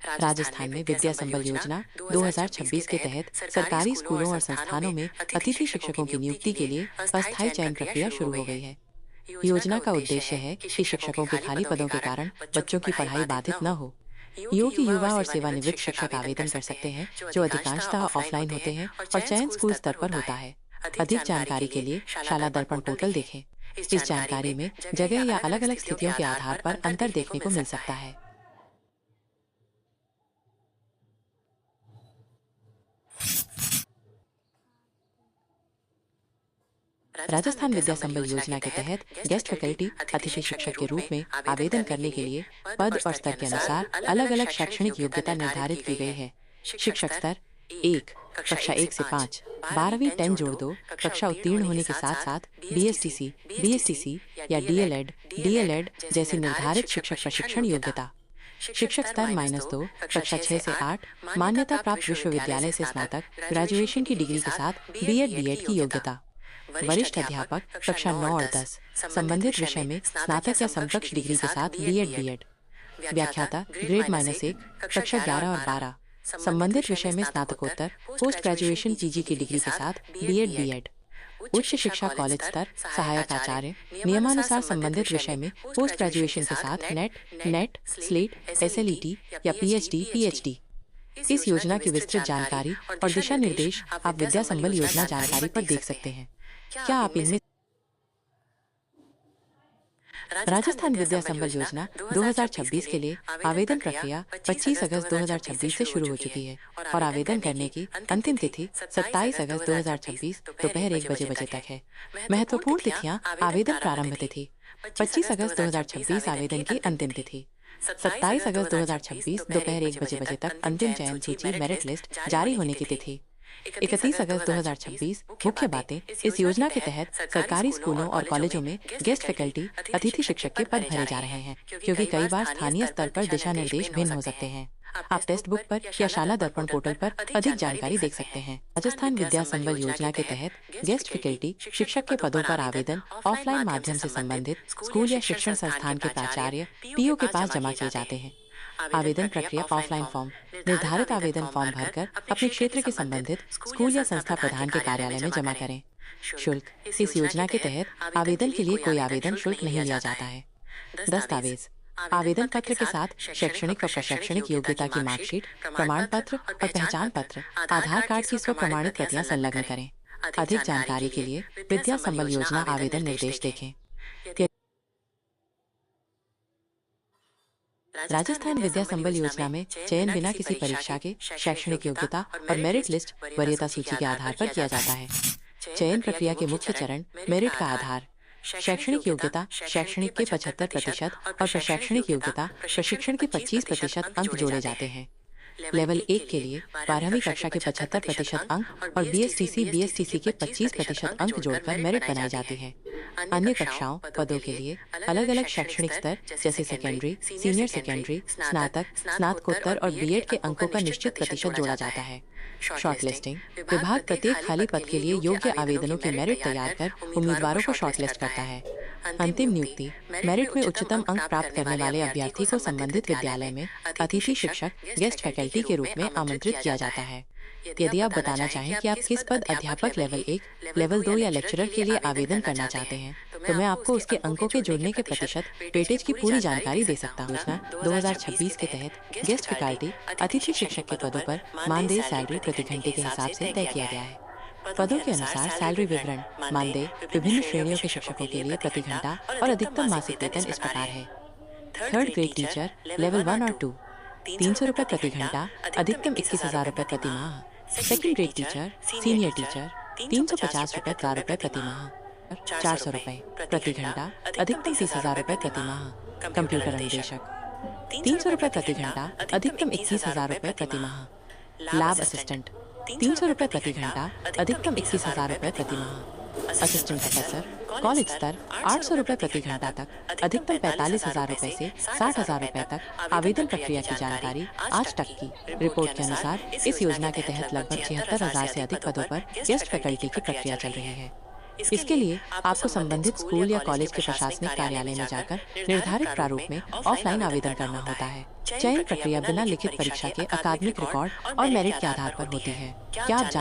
राजस्थान में विद्या संबल योजना 2026 के तहत सरकारी स्कूलों और संस्थानों में अतिथि शिक्षकों की नियुक्ति के लिए अस्थायी चयन प्रक्रिया शुरू हो गई है। योजना का उद्देश्य है कि शिक्षकों के खाली पदों के कारण बच्चों की पढ़ाई बाधित न हो। योग्य युवा और सेवानिवृत्त शिक्षक आवेदन कर सकते हैं, जो अधिकांशतः ऑफलाइन होते हैं और चयन स्कूल स्तर पर होता है। अधिक जानकारी के लिए शाला दर्पण पोर्टल देखें। इस जानकारी में जगह या अलग अलग स्थितियों के आधार पर अंतर देखने को मिल सकता है। राजस्थान विद्या संबल योजना के तहत गेस्ट फैकल्टी अतिथि शिक्षक के रूप में आवेदन करने के लिए पद और स्तर के अनुसार अलग अलग शैक्षणिक योग्यता निर्धारित की गई है। शिक्षक स्तर 1, कक्षा 1 से 5, 12वीं 10 जोड़ 2, कक्षा उत्तीर्ण होने के साथ साथ बीएसटीसी या डीएलएड जैसी निर्धारित शिक्षक प्रशिक्षण योग्यता। शिक्षक स्तर -2, कक्षा 6 से 8, मान्यता प्राप्त विश्वविद्यालय से स्नातक ग्रेजुएशन की डिग्री के साथ बीएड की योग्यता। वरिष्ठ अध्यापक कक्षा 9 और 10, संबंधित विषय में स्नातक या समकक्ष डिग्री के साथ बीएड। व्याख्याता ग्रेड -1, कक्षा 11 और 12, संबंधित विषय में स्नातकोत्तर पोस्ट ग्रेजुएशन पीजी की डिग्री के साथ बीएड। उच्च शिक्षा कॉलेज स्तर सहायक आचार्य नियमानुसार संबंधित विषय में पोस्ट ग्रेजुएशन के साथ नेट, स्लेट, एसएलईटी या पीएचडी। इस योजना की विस्तृत जानकारी और दिशा निर्देश आप विद्या संबल योजना जानकारी पर देख सकते हैं। क्या आप इनमें राजस्थान विद्या संबल योजना 2026 के लिए आवेदन प्रक्रिया 25 अगस्त 2026 से शुरू हो चुकी है और आवेदन करने की अंतिम तिथि 27 अगस्त 2026 दोपहर 1 बजे तक है। महत्वपूर्ण तिथियां आवेदन प्रारंभ तिथि 25 अगस्त 2026 आवेदन की अंतिम तिथि 27 अगस्त 2026 दोपहर 1 बजे तक अंतिम चयन सूची मेरिट लिस्ट जारी होने की तिथि 31 अगस्त 2026। मुख्य बातें, इस योजना के तहत सरकारी स्कूलों और कॉलेजों में गेस्ट फैकल्टी अतिथि शिक्षक के पद भरे जा रहे हैं, क्योंकि कई बार स्थानीय स्तर पर दिशा निर्देश भिन्न हो सकते हैं। आप टेक्स्ट बुक पर या शाला दर्पण पोर्टल पर अधिक जानकारी देख सकते हैं। राजस्थान विद्या संबल योजना के तहत गेस्ट फैकल्टी शिक्षक के पदों पर आवेदन ऑफलाइन माध्यम से संबंधित स्कूल या शिक्षण संस्थान के प्राचार्य पीओ के पास जमा किए जाते हैं। आवेदन प्रक्रिया ऑफलाइन फॉर्म निर्धारित आवेदन फॉर्म भरकर अपने क्षेत्र के संबंधित स्कूल या संस्था प्रधान के कार्यालय में जमा करें। शुल्क, इस योजना के तहत आवेदन के लिए कोई आवेदन शुल्क नहीं लिया जाता है। दस्तावेज, आवेदन पत्र के साथ शैक्षणिक व प्रशैक्षणिक योग्यता की मार्कशीट, प्रमाण पत्र और पहचान पत्र, आधार कार्ड की स्व प्रमाणित प्रतियां संलग्न करें। अधिक जानकारी के लिए विद्या संबल योजना आवेदन निर्देश देखें। राजस्थान विद्या संबल योजना में चयन बिना किसी परीक्षा के शैक्षणिक योग्यता और मेरिट लिस्ट वरीयता सूची के आधार पर किया जाता है। चयन प्रक्रिया के मुख्य चरण मेरिट का आधार, शैक्षणिक योग्यता शैक्षणिक के 75% और प्रशैक्षणिक योग्यता प्रशिक्षण के 25% अंक जोड़े जाते हैं। लेवल 1 के लिए 12वीं कक्षा के 75% अंक और बीएसटीसी के 25% अंक जोड़कर मेरिट बनाई जाती है। अन्य कक्षाओं पदों के लिए अलग अलग शैक्षणिक स्तर जैसे सेकेंडरी, सीनियर सेकेंडरी, स्नातक, स्नातकोत्तर और बीएड के अंकों का निश्चित प्रतिशत जोड़ा जाता है। शॉर्टलिस्टिंग, विभाग प्रत्येक खाली पद के लिए योग्य आवेदनों की मेरिट तैयार कर उम्मीदवारों को शॉर्टलिस्ट करता है। अंतिम नियुक्ति, मेरिट में उच्चतम अंक प्राप्त करने वाले अभ्यर्थी को संबंधित विद्यालय में अतिथि शिक्षक गेस्ट फैकल्टी के रूप में आमंत्रित किया जाता है। यदि आप बताना चाहें कि आप किस पद अध्यापक लेवल 1, लेवल 2 या लेक्चरर के लिए आवेदन करना चाहते हैं, तो मैं आपको उसके अंकों के जुड़ने के प्रतिशत वेटेज की पूरी जानकारी दे सकता हूँ। योजना 2026 के तहत गेस्ट फैकल्टी अतिथि शिक्षक के पदों पर मानदेय सैलरी प्रति घंटे के हिसाब से तय किया गया है। पदों के अनुसार सैलरी विवरण, मानदेय विभिन्न श्रेणियों के शिक्षकों के लिए प्रति घंटा और अधिकतम मासिक वेतन इस प्रकार है। थर्ड ग्रेड टीचर लेवल 1 और 2 300 रुपये प्रति घंटा, अधिकतम 21,000 रुपये प्रति माह। Second grade teacher, senior teacher 350 रुपये प्रति माह, 400 रुपये प्रति घंटा, अधिकतम 30,000 रुपये प्रति माह। कंप्यूटर अनुदेशक 300 रुपये प्रति घंटा, अधिकतम 21,000 रुपये प्रति माह। लैब असिस्टेंट 300 रुपये प्रति घंटा, अधिकतम 21,000 रुपये प्रति माह। असिस्टेंट प्रोफेसर कॉलेज स्तर 800 रुपये प्रति घंटा तक, अधिकतम 45,000 रुपये से 60,000 रुपये तक। आवेदन प्रक्रिया की जानकारी आज तक की रिपोर्ट के अनुसार इस योजना के तहत लगभग 76,000 से अधिक पदों पर गेस्ट फैकल्टी की प्रक्रिया चल रही है। इसके लिए आपको संबंधित स्कूल या कॉलेज के प्रशासनिक कार्यालय में जाकर निर्धारित प्रारूप में ऑफलाइन आवेदन करना होता है। चयन प्रक्रिया बिना लिखित परीक्षा के अकादमिक रिकॉर्ड और मेरिट के आधार पर होती है। क्या आप